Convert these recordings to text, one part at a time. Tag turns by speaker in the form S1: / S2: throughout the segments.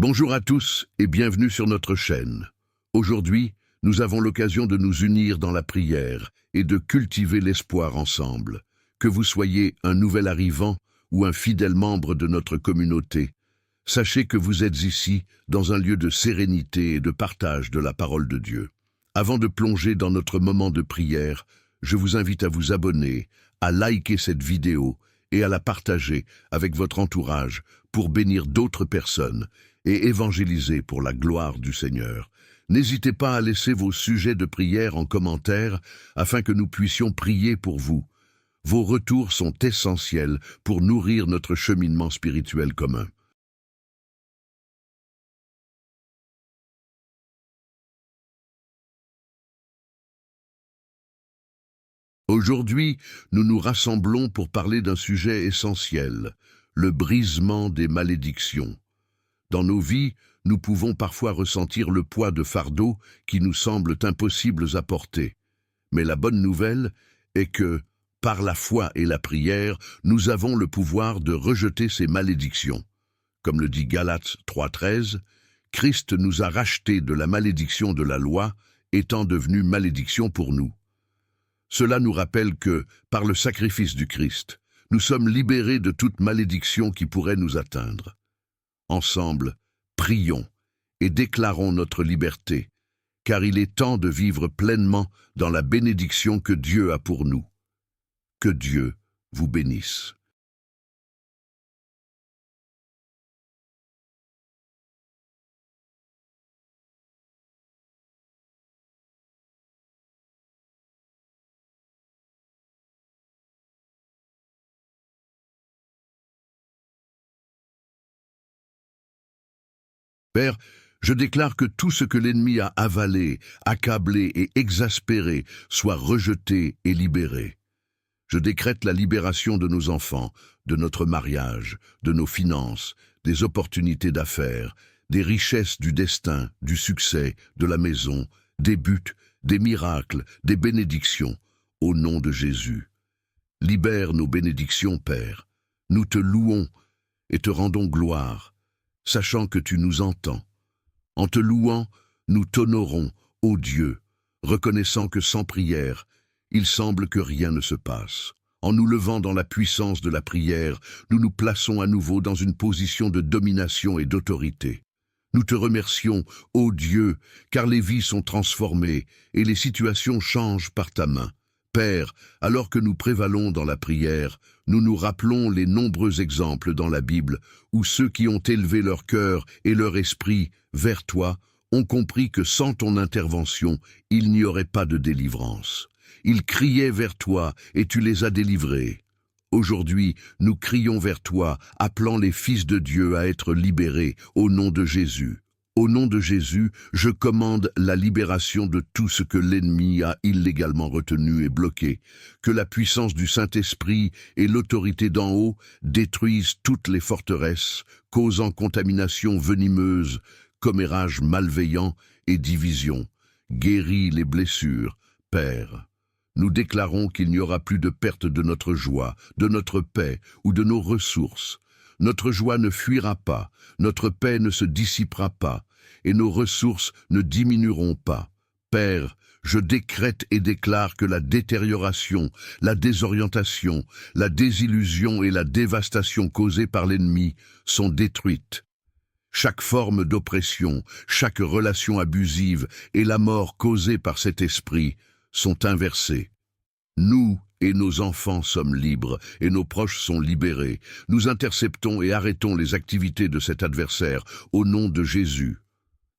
S1: Bonjour à tous et bienvenue sur notre chaîne. Aujourd'hui, nous avons l'occasion de nous unir dans la prière et de cultiver l'espoir ensemble. Que vous soyez un nouvel arrivant ou un fidèle membre de notre communauté, sachez que vous êtes ici dans un lieu de sérénité et de partage de la parole de Dieu. Avant de plonger dans notre moment de prière, je vous invite à vous abonner, à liker cette vidéo et à la partager avec votre entourage pour bénir d'autres personnes et évangéliser pour la gloire du Seigneur. N'hésitez pas à laisser vos sujets de prière en commentaire afin que nous puissions prier pour vous. Vos retours sont essentiels pour nourrir notre cheminement spirituel commun. Aujourd'hui, nous nous rassemblons pour parler d'un sujet essentiel, le brisement des malédictions. Dans nos vies, nous pouvons parfois ressentir le poids de fardeaux qui nous semblent impossibles à porter. Mais la bonne nouvelle est que, par la foi et la prière, nous avons le pouvoir de rejeter ces malédictions. Comme le dit Galates 3,13, Christ nous a rachetés de la malédiction de la loi, étant devenu malédiction pour nous. Cela nous rappelle que, par le sacrifice du Christ, nous sommes libérés de toute malédiction qui pourrait nous atteindre. Ensemble, prions et déclarons notre liberté, car il est temps de vivre pleinement dans la bénédiction que Dieu a pour nous. Que Dieu vous bénisse. Père, je déclare que tout ce que l'ennemi a avalé, accablé et exaspéré soit rejeté et libéré. Je décrète la libération de nos enfants, de notre mariage, de nos finances, des opportunités d'affaires, des richesses du destin, du succès, de la maison, des buts, des miracles, des bénédictions, au nom de Jésus. Libère nos bénédictions, Père. Nous te louons et te rendons gloire, sachant que tu nous entends. En te louant, nous t'honorons, ô Dieu, reconnaissant que sans prière, il semble que rien ne se passe. En nous levant dans la puissance de la prière, nous nous plaçons à nouveau dans une position de domination et d'autorité. Nous te remercions, ô Dieu, car les vies sont transformées et les situations changent par ta main. Père, alors que nous prévalons dans la prière, nous nous rappelons les nombreux exemples dans la Bible où ceux qui ont élevé leur cœur et leur esprit vers toi ont compris que sans ton intervention, il n'y aurait pas de délivrance. Ils criaient vers toi et tu les as délivrés. Aujourd'hui, nous crions vers toi, appelant les fils de Dieu à être libérés au nom de Jésus. Au nom de Jésus, je commande la libération de tout ce que l'ennemi a illégalement retenu et bloqué. Que la puissance du Saint-Esprit et l'autorité d'en haut détruisent toutes les forteresses, causant contamination venimeuse, commérage malveillant et division. Guéris les blessures, Père. Nous déclarons qu'il n'y aura plus de perte de notre joie, de notre paix ou de nos ressources. Notre joie ne fuira pas, notre paix ne se dissipera pas, et nos ressources ne diminueront pas. Père, je décrète et déclare que la détérioration, la désorientation, la désillusion et la dévastation causées par l'ennemi sont détruites. Chaque forme d'oppression, chaque relation abusive et la mort causée par cet esprit sont inversées. Nous et nos enfants sommes libres et nos proches sont libérés. Nous interceptons et arrêtons les activités de cet adversaire au nom de Jésus.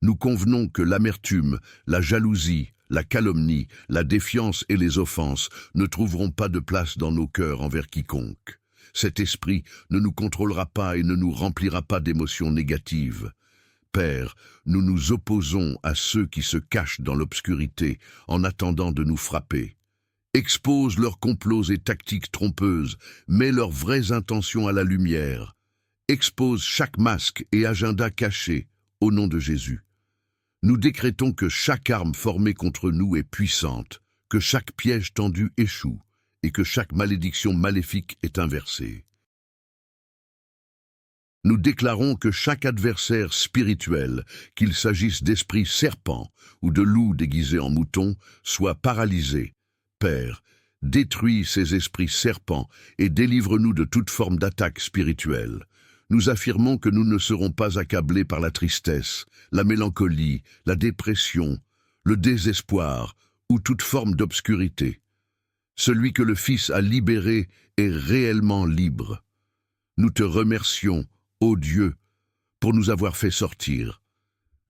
S1: Nous convenons que l'amertume, la jalousie, la calomnie, la défiance et les offenses ne trouveront pas de place dans nos cœurs envers quiconque. Cet esprit ne nous contrôlera pas et ne nous remplira pas d'émotions négatives. Père, nous nous opposons à ceux qui se cachent dans l'obscurité en attendant de nous frapper. Expose leurs complots et tactiques trompeuses, mets leurs vraies intentions à la lumière. Expose chaque masque et agenda caché, au nom de Jésus. Nous décrétons que chaque arme formée contre nous est puissante, que chaque piège tendu échoue, et que chaque malédiction maléfique est inversée. Nous déclarons que chaque adversaire spirituel, qu'il s'agisse d'esprits serpents ou de loups déguisés en moutons, soit paralysé. Père, détruis ces esprits serpents et délivre-nous de toute forme d'attaque spirituelle. Nous affirmons que nous ne serons pas accablés par la tristesse, la mélancolie, la dépression, le désespoir ou toute forme d'obscurité. Celui que le Fils a libéré est réellement libre. Nous te remercions, ô Dieu, pour nous avoir fait sortir.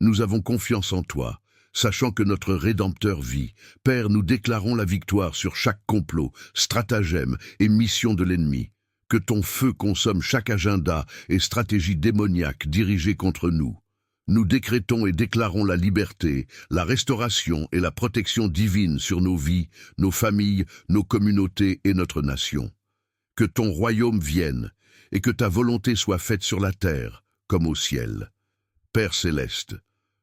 S1: Nous avons confiance en toi, sachant que notre Rédempteur vit. Père, nous déclarons la victoire sur chaque complot, stratagème et mission de l'ennemi. Que ton feu consomme chaque agenda et stratégie démoniaque dirigée contre nous. Nous décrétons et déclarons la liberté, la restauration et la protection divine sur nos vies, nos familles, nos communautés et notre nation. Que ton royaume vienne et que ta volonté soit faite sur la terre comme au ciel. Père céleste,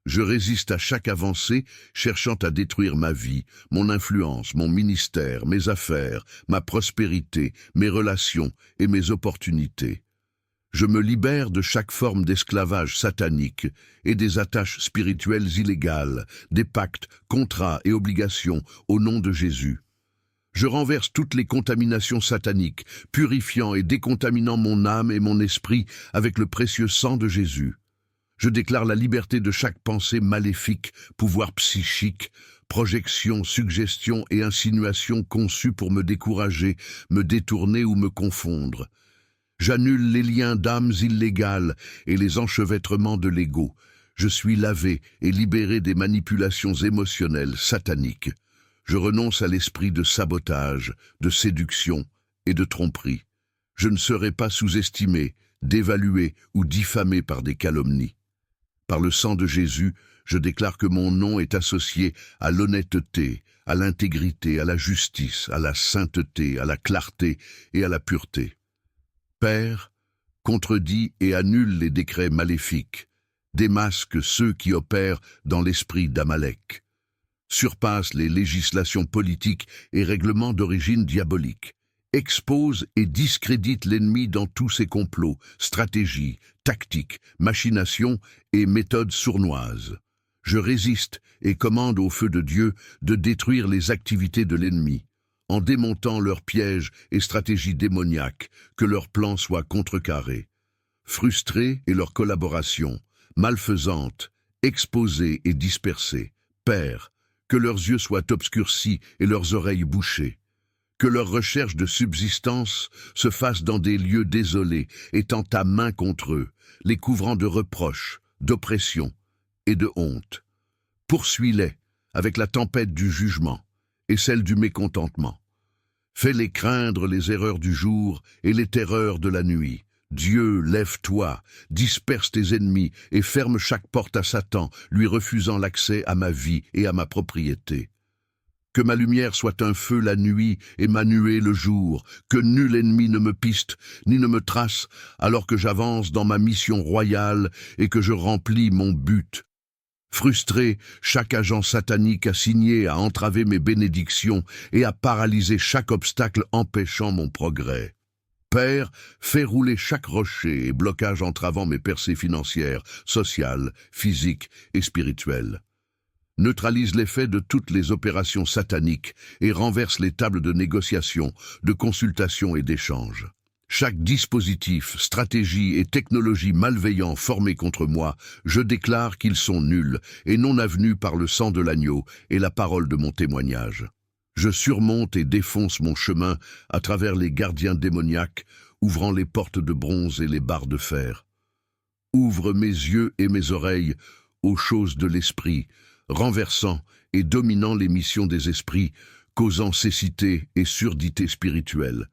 S1: je résiste à chaque avancée cherchant à détruire ma vie, mon influence, mon ministère, mes affaires, ma prospérité, mes relations et mes opportunités. Je me libère de chaque forme d'esclavage satanique et des attaches spirituelles illégales, des pactes, contrats et obligations au nom de Jésus. Je renverse toutes les contaminations sataniques, purifiant et décontaminant mon âme et mon esprit avec le précieux sang de Jésus. Je déclare la liberté de chaque pensée maléfique, pouvoir psychique, projection, suggestion et insinuation conçue pour me décourager, me détourner ou me confondre. J'annule les liens d'âmes illégales et les enchevêtrements de l'ego. Je suis lavé et libéré des manipulations émotionnelles sataniques. Je renonce à l'esprit de sabotage, de séduction et de tromperie. Je ne serai pas sous-estimé, dévalué ou diffamé par des calomnies. Par le sang de Jésus, je déclare que mon nom est associé à l'honnêteté, à l'intégrité, à la justice, à la sainteté, à la clarté et à la pureté. Père, contredis et annule les décrets maléfiques, démasque ceux qui opèrent dans l'esprit d'Amalek, surpasse les législations politiques et règlements d'origine diabolique, expose et discrédite l'ennemi dans tous ses complots, stratégies, tactiques, machinations et méthodes sournoises. Je résiste et commande au feu de Dieu de détruire les activités de l'ennemi, en démontant leurs pièges et stratégies démoniaques, que leurs plans soient contrecarrés. Frustrés et leur collaboration, malfaisante, exposée et dispersée. Père, que leurs yeux soient obscurcis et leurs oreilles bouchées. Que leur recherche de subsistance se fasse dans des lieux désolés, étant ta main contre eux, les couvrant de reproches, d'oppression et de honte. Poursuis-les avec la tempête du jugement et celle du mécontentement. Fais-les craindre les erreurs du jour et les terreurs de la nuit. Dieu, lève-toi, disperse tes ennemis et ferme chaque porte à Satan, lui refusant l'accès à ma vie et à ma propriété. Que ma lumière soit un feu la nuit et ma nuée le jour, que nul ennemi ne me piste ni ne me trace alors que j'avance dans ma mission royale et que je remplis mon but. Frustré, chaque agent satanique assigné à entraver mes bénédictions et à paralyser chaque obstacle empêchant mon progrès. Père, fais rouler chaque rocher et blocage entravant mes percées financières, sociales, physiques et spirituelles. Neutralise l'effet de toutes les opérations sataniques et renverse les tables de négociation, de consultation et d'échange. Chaque dispositif, stratégie et technologie malveillant formés contre moi, je déclare qu'ils sont nuls et non avenus par le sang de l'agneau et la parole de mon témoignage. Je surmonte et défonce mon chemin à travers les gardiens démoniaques, ouvrant les portes de bronze et les barres de fer. Ouvre mes yeux et mes oreilles aux choses de l'esprit, renversant et dominant les missions des esprits, causant cécité et surdité spirituelle.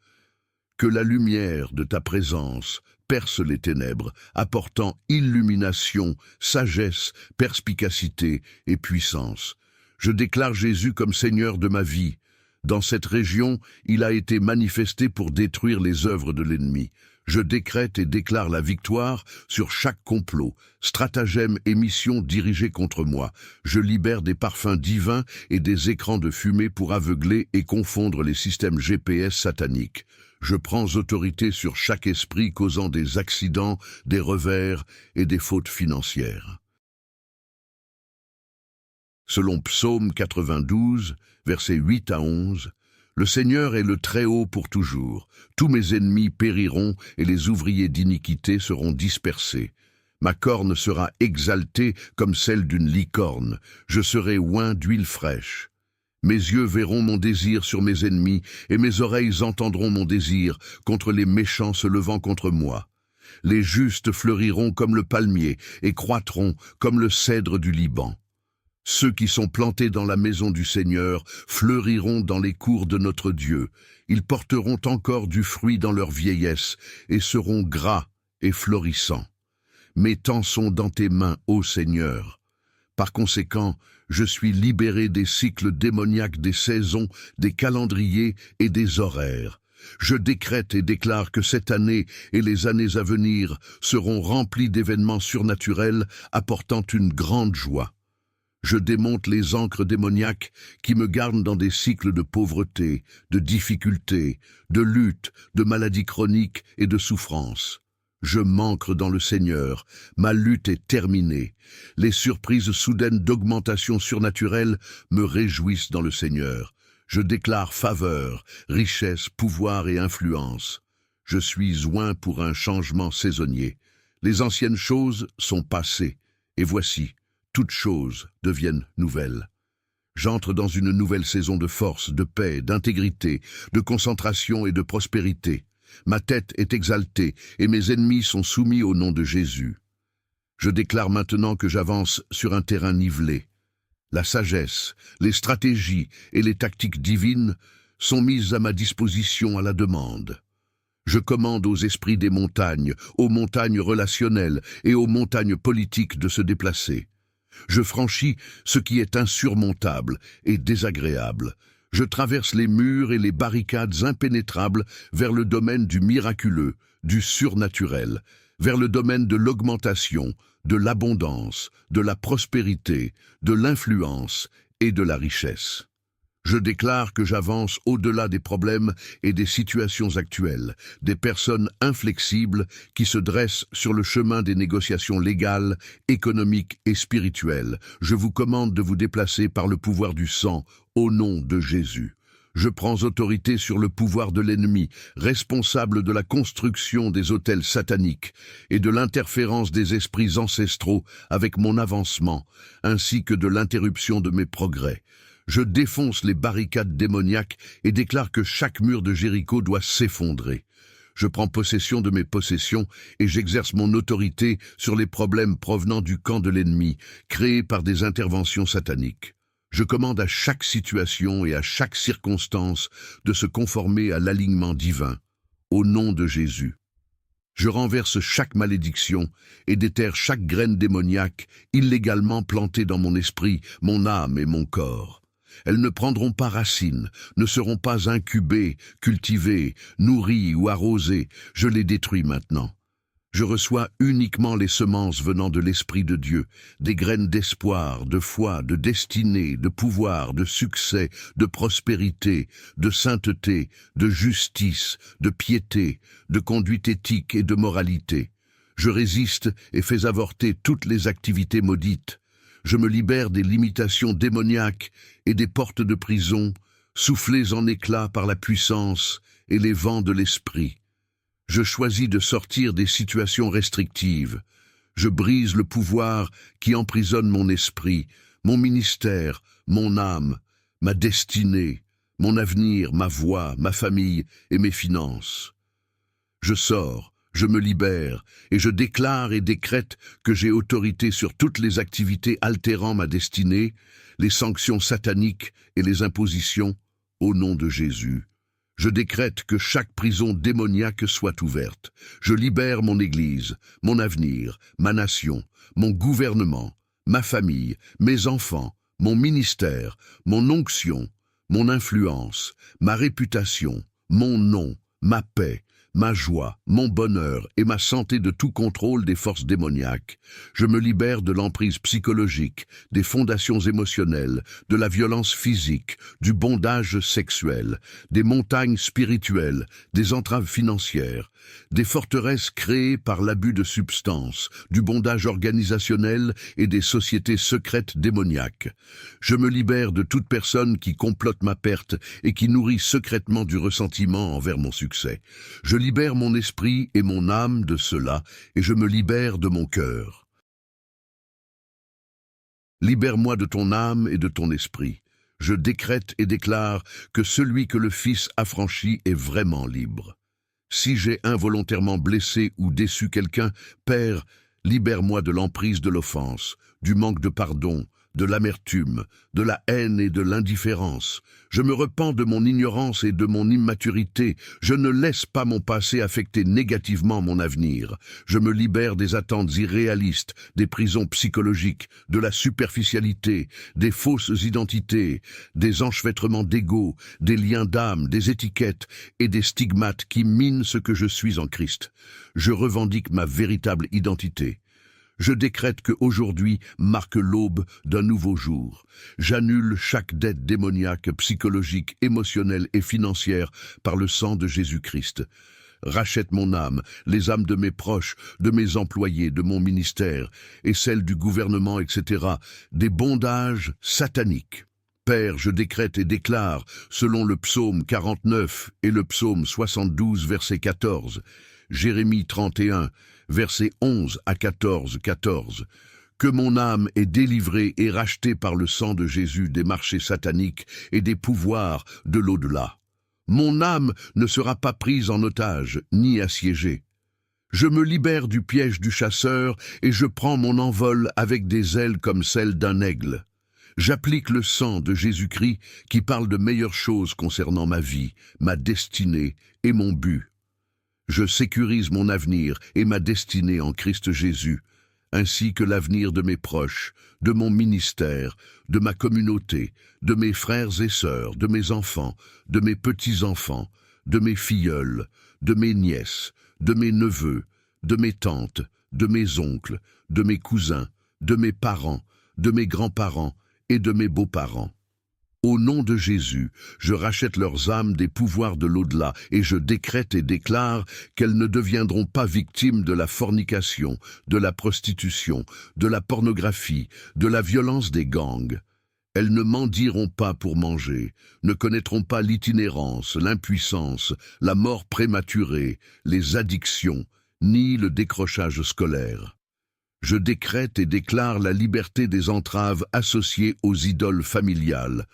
S1: Que la lumière de ta présence perce les ténèbres, apportant illumination, sagesse, perspicacité et puissance. Je déclare Jésus comme Seigneur de ma vie. Dans cette région, il a été manifesté pour détruire les œuvres de l'ennemi. Je décrète et déclare la victoire sur chaque complot, stratagème et mission dirigée contre moi. Je libère des parfums divins et des écrans de fumée pour aveugler et confondre les systèmes GPS sataniques. Je prends autorité sur chaque esprit causant des accidents, des revers et des fautes financières. Selon Psaume 92, versets 8 à 11, « Le Seigneur est le Très-Haut pour toujours. Tous mes ennemis périront et les ouvriers d'iniquité seront dispersés. Ma corne sera exaltée comme celle d'une licorne. Je serai oint d'huile fraîche. Mes yeux verront mon désir sur mes ennemis, et mes oreilles entendront mon désir contre les méchants se levant contre moi. Les justes fleuriront comme le palmier et croîtront comme le cèdre du Liban. Ceux qui sont plantés dans la maison du Seigneur fleuriront dans les cours de notre Dieu. Ils porteront encore du fruit dans leur vieillesse et seront gras et florissants. Mes temps sont dans tes mains, ô Seigneur. Par conséquent, je suis libéré des cycles démoniaques des saisons, des calendriers et des horaires. Je décrète et déclare que cette année et les années à venir seront remplies d'événements surnaturels apportant une grande joie. Je démonte les ancres démoniaques qui me gardent dans des cycles de pauvreté, de difficultés, de lutte, de maladies chroniques et de souffrances. Je m'ancre dans le Seigneur, ma lutte est terminée. Les surprises soudaines d'augmentation surnaturelle me réjouissent dans le Seigneur. Je déclare faveur, richesse, pouvoir et influence. Je suis oint pour un changement saisonnier. Les anciennes choses sont passées, et voici, toutes choses deviennent nouvelles. J'entre dans une nouvelle saison de force, de paix, d'intégrité, de concentration et de prospérité. Ma tête est exaltée et mes ennemis sont soumis au nom de Jésus. Je déclare maintenant que j'avance sur un terrain nivelé. La sagesse, les stratégies et les tactiques divines sont mises à ma disposition à la demande. Je commande aux esprits des montagnes, aux montagnes relationnelles et aux montagnes politiques de se déplacer. Je franchis ce qui est insurmontable et désagréable. Je traverse les murs et les barricades impénétrables vers le domaine du miraculeux, du surnaturel, vers le domaine de l'augmentation, de l'abondance, de la prospérité, de l'influence et de la richesse. Je déclare que j'avance au-delà des problèmes et des situations actuelles, des personnes inflexibles qui se dressent sur le chemin des négociations légales, économiques et spirituelles. Je vous commande de vous déplacer par le pouvoir du sang, au nom de Jésus. Je prends autorité sur le pouvoir de l'ennemi, responsable de la construction des autels sataniques et de l'interférence des esprits ancestraux avec mon avancement, ainsi que de l'interruption de mes progrès. Je défonce les barricades démoniaques et déclare que chaque mur de Jéricho doit s'effondrer. Je prends possession de mes possessions et j'exerce mon autorité sur les problèmes provenant du camp de l'ennemi, créés par des interventions sataniques. Je commande à chaque situation et à chaque circonstance de se conformer à l'alignement divin, au nom de Jésus. Je renverse chaque malédiction et déterre chaque graine démoniaque illégalement plantée dans mon esprit, mon âme et mon corps. Elles ne prendront pas racine, ne seront pas incubées, cultivées, nourries ou arrosées. Je les détruis maintenant. Je reçois uniquement les semences venant de l'Esprit de Dieu, des graines d'espoir, de foi, de destinée, de pouvoir, de succès, de prospérité, de sainteté, de justice, de piété, de conduite éthique et de moralité. Je résiste et fais avorter toutes les activités maudites. Je me libère des limitations démoniaques et des portes de prison, soufflées en éclats par la puissance et les vents de l'esprit. Je choisis de sortir des situations restrictives. Je brise le pouvoir qui emprisonne mon esprit, mon ministère, mon âme, ma destinée, mon avenir, ma voix, ma famille et mes finances. Je sors, je me libère et je déclare et décrète que j'ai autorité sur toutes les activités altérant ma destinée, les sanctions sataniques et les impositions, au nom de Jésus. Je décrète que chaque prison démoniaque soit ouverte. Je libère mon Église, mon avenir, ma nation, mon gouvernement, ma famille, mes enfants, mon ministère, mon onction, mon influence, ma réputation, mon nom, ma paix, ma joie, mon bonheur et ma santé de tout contrôle des forces démoniaques. Je me libère de l'emprise psychologique, des fondations émotionnelles, de la violence physique, du bondage sexuel, des montagnes spirituelles, des entraves financières, des forteresses créées par l'abus de substances, du bondage organisationnel et des sociétés secrètes démoniaques. Je me libère de toute personne qui complote ma perte et qui nourrit secrètement du ressentiment envers mon succès. Je libère mon esprit et mon âme de cela, et je me libère de mon cœur. Libère-moi de ton âme et de ton esprit. Je décrète et déclare que celui que le Fils affranchit est vraiment libre. Si j'ai involontairement blessé ou déçu quelqu'un, Père, libère-moi de l'emprise de l'offense, du manque de pardon, de l'amertume, de la haine et de l'indifférence. Je me repens de mon ignorance et de mon immaturité. Je ne laisse pas mon passé affecter négativement mon avenir. Je me libère des attentes irréalistes, des prisons psychologiques, de la superficialité, des fausses identités, des enchevêtrements d'ego, des liens d'âme, des étiquettes et des stigmates qui minent ce que je suis en Christ. Je revendique ma véritable identité. Je décrète qu'aujourd'hui marque l'aube d'un nouveau jour. J'annule chaque dette démoniaque, psychologique, émotionnelle et financière par le sang de Jésus-Christ. Rachète mon âme, les âmes de mes proches, de mes employés, de mon ministère, et celles du gouvernement, etc., des bondages sataniques. Père, je décrète et déclare, selon le psaume 49 et le psaume 72, verset 14, Jérémie 31, versets 11 à 14, que mon âme est délivrée et rachetée par le sang de Jésus des marchés sataniques et des pouvoirs de l'au-delà. Mon âme ne sera pas prise en otage, ni assiégée. Je me libère du piège du chasseur et je prends mon envol avec des ailes comme celles d'un aigle. J'applique le sang de Jésus-Christ qui parle de meilleures choses concernant ma vie, ma destinée et mon but. Je sécurise mon avenir et ma destinée en Christ Jésus, ainsi que l'avenir de mes proches, de mon ministère, de ma communauté, de mes frères et sœurs, de mes enfants, de mes petits-enfants, de mes filleuls, de mes nièces, de mes neveux, de mes tantes, de mes oncles, de mes cousins, de mes parents, de mes grands-parents et de mes beaux-parents. Au nom de Jésus, je rachète leurs âmes des pouvoirs de l'au-delà et je décrète et déclare qu'elles ne deviendront pas victimes de la fornication, de la prostitution, de la pornographie, de la violence des gangs. Elles ne mendieront pas pour manger, ne connaîtront pas l'itinérance, l'impuissance, la mort prématurée, les addictions, ni le décrochage scolaire. Je décrète et déclare la liberté des entraves associées aux idoles familiales,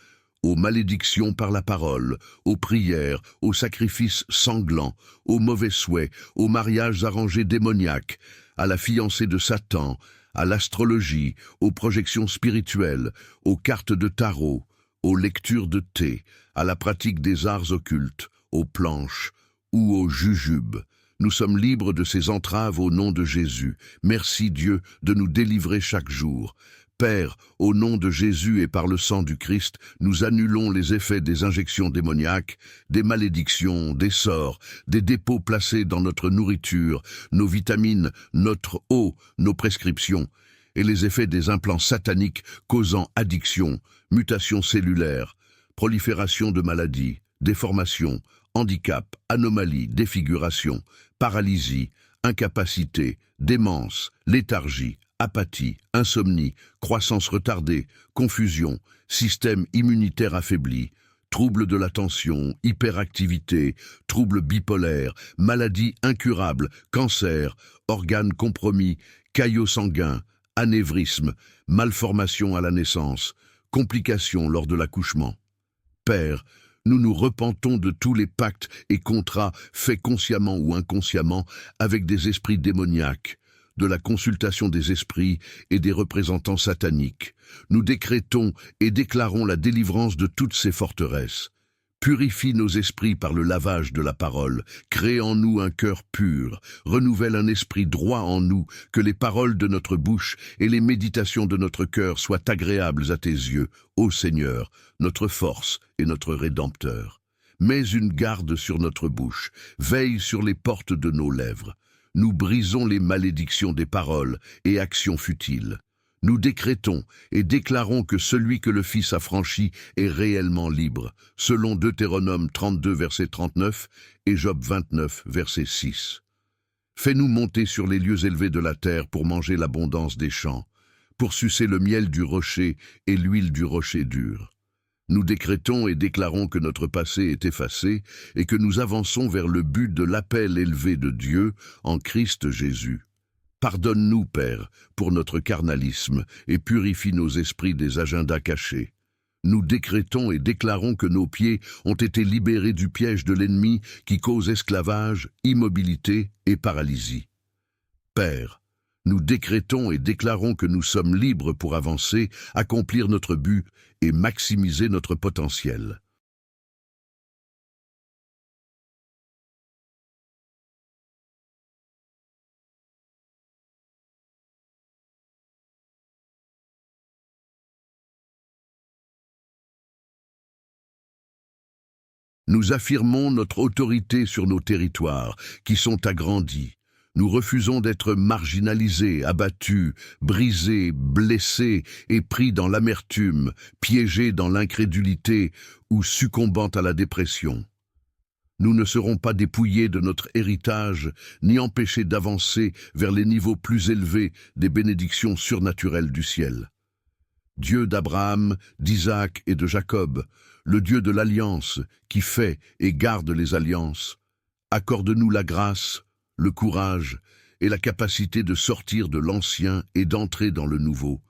S1: aux malédictions par la parole, aux prières, aux sacrifices sanglants, aux mauvais souhaits, aux mariages arrangés démoniaques, à la fiancée de Satan, à l'astrologie, aux projections spirituelles, aux cartes de tarot, aux lectures de thé, à la pratique des arts occultes, aux planches ou aux jujubes. Nous sommes libres de ces entraves au nom de Jésus. Merci Dieu de nous délivrer chaque jour. Père, au nom de Jésus et par le sang du Christ, nous annulons les effets des injections démoniaques, des malédictions, des sorts, des dépôts placés dans notre nourriture, nos vitamines, notre eau, nos prescriptions, et les effets des implants sataniques causant addiction, mutation cellulaire, prolifération de maladies, déformation, handicap, anomalie, défiguration, paralysie, incapacité, démence, léthargie, apathie, insomnie, croissance retardée, confusion, système immunitaire affaibli, troubles de l'attention, hyperactivité, troubles bipolaires, maladies incurables, cancer, organes compromis, caillots sanguins, anévrisme, malformation à la naissance, complications lors de l'accouchement. Père, nous nous repentons de tous les pactes et contrats faits consciemment ou inconsciemment avec des esprits démoniaques, de la consultation des esprits et des représentants sataniques. Nous décrétons et déclarons la délivrance de toutes ces forteresses. Purifie nos esprits par le lavage de la parole, crée en nous un cœur pur, renouvelle un esprit droit en nous, que les paroles de notre bouche et les méditations de notre cœur soient agréables à tes yeux, ô Seigneur, notre force et notre Rédempteur. Mets une garde sur notre bouche, veille sur les portes de nos lèvres. Nous brisons les malédictions des paroles et actions futiles. Nous décrétons et déclarons que celui que le Fils a franchi est réellement libre, selon Deutéronome 32, verset 39 et Job 29, verset 6. Fais-nous monter sur les lieux élevés de la terre pour manger l'abondance des champs, pour sucer le miel du rocher et l'huile du rocher dur. Nous décrétons et déclarons que notre passé est effacé et que nous avançons vers le but de l'appel élevé de Dieu en Christ Jésus. Pardonne-nous, Père, pour notre carnalisme et purifie nos esprits des agendas cachés. Nous décrétons et déclarons que nos pieds ont été libérés du piège de l'ennemi qui cause esclavage, immobilité et paralysie. Père, nous décrétons et déclarons que nous sommes libres pour avancer, accomplir notre but et maximiser notre potentiel. Nous affirmons notre autorité sur nos territoires, qui sont agrandis. Nous refusons d'être marginalisés, abattus, brisés, blessés et pris dans l'amertume, piégés dans l'incrédulité ou succombant à la dépression. Nous ne serons pas dépouillés de notre héritage, ni empêchés d'avancer vers les niveaux plus élevés des bénédictions surnaturelles du ciel. Dieu d'Abraham, d'Isaac et de Jacob, le Dieu de l'alliance, qui fait et garde les alliances, accorde-nous la grâce, le courage et la capacité de sortir de l'ancien et d'entrer dans le nouveau.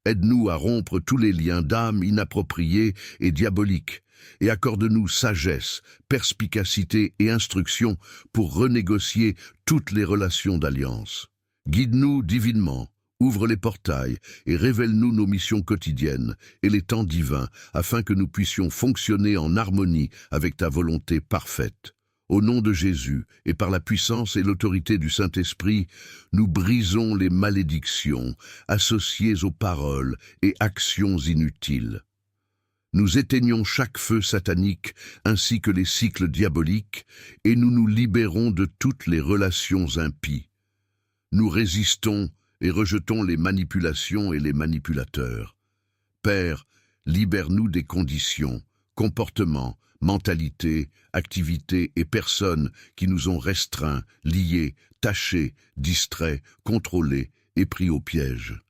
S1: Aide-nous à rompre tous les liens d'âme inappropriés et diaboliques, et accorde-nous sagesse, perspicacité et instruction pour renégocier toutes les relations d'alliance. Guide-nous divinement. Ouvre les portails et révèle-nous nos missions quotidiennes et les temps divins afin que nous puissions fonctionner en harmonie avec ta volonté parfaite. Au nom de Jésus et par la puissance et l'autorité du Saint-Esprit, nous brisons les malédictions associées aux paroles et actions inutiles. Nous éteignons chaque feu satanique ainsi que les cycles diaboliques et nous nous libérons de toutes les relations impies. Nous résistons et rejetons les manipulations et les manipulateurs. Père, libère-nous des conditions, comportements, mentalités, activités et personnes qui nous ont restreints, liés, tachés, distraits, contrôlés et pris au piège.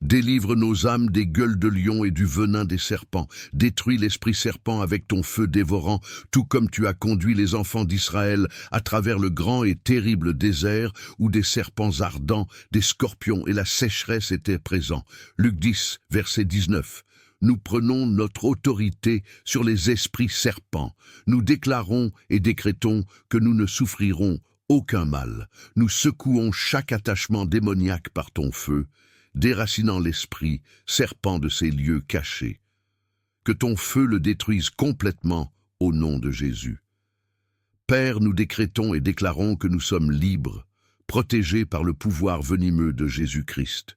S1: Délivre nos âmes des gueules de lion et du venin des serpents. Détruis l'esprit serpent avec ton feu dévorant, tout comme tu as conduit les enfants d'Israël à travers le grand et terrible désert où des serpents ardents, des scorpions et la sécheresse étaient présents. Luc 10, verset 19. Nous prenons notre autorité sur les esprits serpents. Nous déclarons et décrétons que nous ne souffrirons aucun mal. Nous secouons chaque attachement démoniaque par ton feu, déracinant l'esprit, serpent de ces lieux cachés. Que ton feu le détruise complètement au nom de Jésus. Père, nous décrétons et déclarons que nous sommes libres, protégés par le pouvoir venimeux de Jésus-Christ.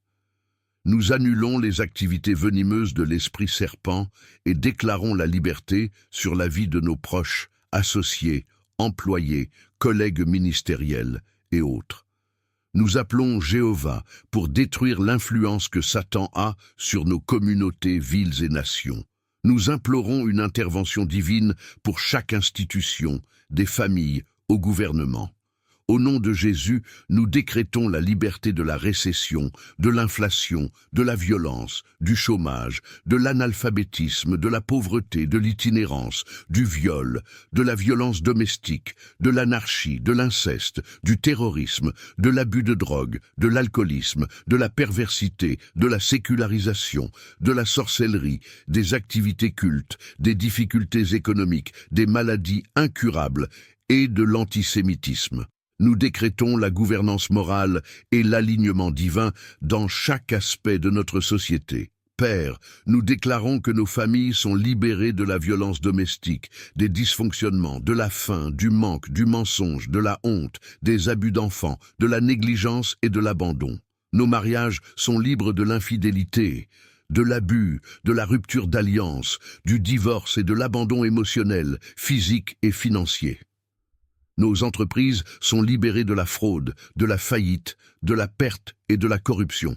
S1: Nous annulons les activités venimeuses de l'esprit serpent et déclarons la liberté sur la vie de nos proches, associés, employés, collègues ministériels et autres. Nous appelons Jéhovah pour détruire l'influence que Satan a sur nos communautés, villes et nations. Nous implorons une intervention divine pour chaque institution, des familles au gouvernement. Au nom de Jésus, nous décrétons la liberté de la récession, de l'inflation, de la violence, du chômage, de l'analphabétisme, de la pauvreté, de l'itinérance, du viol, de la violence domestique, de l'anarchie, de l'inceste, du terrorisme, de l'abus de drogue, de l'alcoolisme, de la perversité, de la sécularisation, de la sorcellerie, des activités cultes, des difficultés économiques, des maladies incurables et de l'antisémitisme. Nous décrétons la gouvernance morale et l'alignement divin dans chaque aspect de notre société. Père, nous déclarons que nos familles sont libérées de la violence domestique, des dysfonctionnements, de la faim, du manque, du mensonge, de la honte, des abus d'enfants, de la négligence et de l'abandon. Nos mariages sont libres de l'infidélité, de l'abus, de la rupture d'alliance, du divorce et de l'abandon émotionnel, physique et financier. Nos entreprises sont libérées de la fraude, de la faillite, de la perte et de la corruption.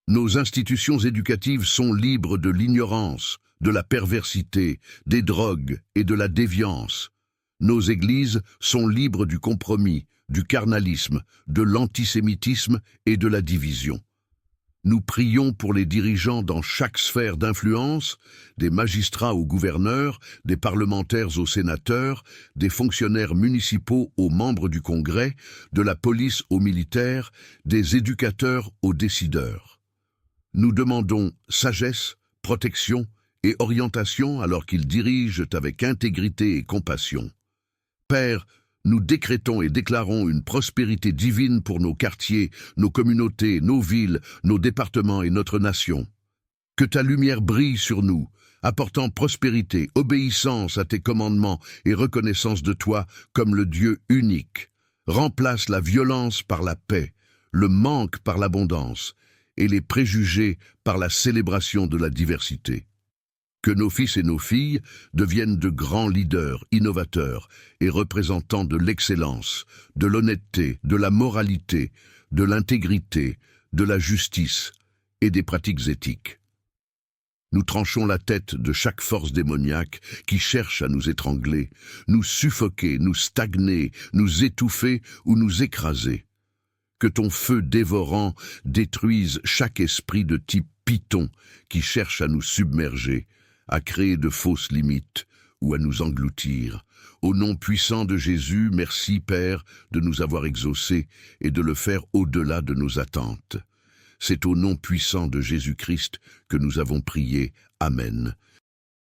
S1: Nos institutions éducatives sont libres de l'ignorance, de la perversité, des drogues et de la déviance. Nos églises sont libres du compromis, du carnalisme, de l'antisémitisme et de la division. Nous prions pour les dirigeants dans chaque sphère d'influence, des magistrats aux gouverneurs, des parlementaires aux sénateurs, des fonctionnaires municipaux aux membres du Congrès, de la police aux militaires, des éducateurs aux décideurs. Nous demandons sagesse, protection et orientation alors qu'ils dirigent avec intégrité et compassion. Père, nous décrétons et déclarons une prospérité divine pour nos quartiers, nos communautés, nos villes, nos départements et notre nation. Que ta lumière brille sur nous, apportant prospérité, obéissance à tes commandements et reconnaissance de toi comme le Dieu unique. Remplace la violence par la paix, le manque par l'abondance et les préjugés par la célébration de la diversité. Que nos fils et nos filles deviennent de grands leaders, innovateurs et représentants de l'excellence, de l'honnêteté, de la moralité, de l'intégrité, de la justice et des pratiques éthiques. Nous tranchons la tête de chaque force démoniaque qui cherche à nous étrangler, nous suffoquer, nous stagner, nous étouffer ou nous écraser. Que ton feu dévorant détruise chaque esprit de type python qui cherche à nous submerger, à créer de fausses limites ou à nous engloutir. Au nom puissant de Jésus, merci Père de nous avoir exaucés et de le faire au-delà de nos attentes. C'est au nom puissant de Jésus-Christ que nous avons prié. Amen.